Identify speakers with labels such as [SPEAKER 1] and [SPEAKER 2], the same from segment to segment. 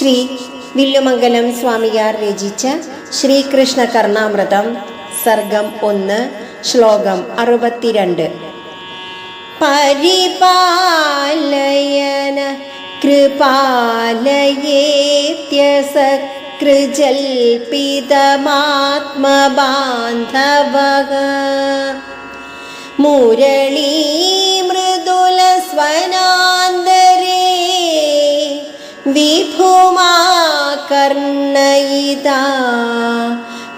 [SPEAKER 1] ശ്രീ വില്ലുമംഗലം സ്വാമിയാർ രചിച്ച ശ്രീകൃഷ്ണ കർണാമൃതം സർഗം 1 ശ്ലോകം 62. പരിപാലയന കൃപാലയേത്യസകൃജൽപിതമാത്മബാന്ധവഃ മുരളീ മൃദുല സ്വനാന്തരേ വിഭുമാ കർണയിതാ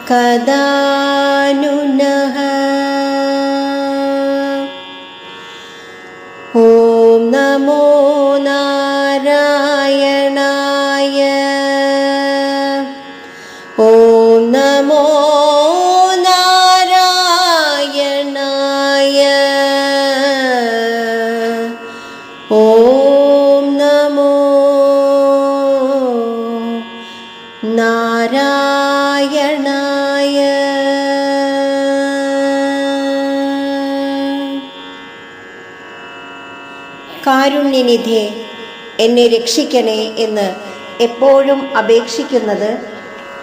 [SPEAKER 1] കദാനുനഃ. ഓം നമോ നാരായണായ. ഓം നമോ നാരായണായ. ഓം നമോ നാരായണായ. കാരുണ്യനിധേ, എന്നെ രക്ഷിക്കണേ എന്ന് എപ്പോഴും അപേക്ഷിക്കുന്നത്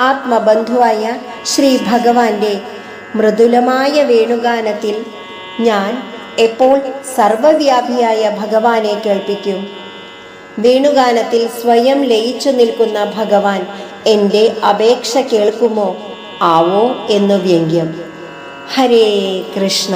[SPEAKER 1] ആത്മബന്ധുവായ ശ്രീ ഭഗവാന്റെ മൃദുലമായ വേണുഗാനത്തിൽ ഞാൻ എപ്പോൾ സർവവ്യാപിയായ ഭഗവാനെ കേൾപ്പിക്കും. വേണുഗാനത്തിൽ സ്വയം ലയിച്ചു നിൽക്കുന്ന ഭഗവാൻ എൻ്റെ അപേക്ഷ കേൾക്കുമോ ആവോ എന്നു വ്യംഗ്യം. ഹരേ കൃഷ്ണ.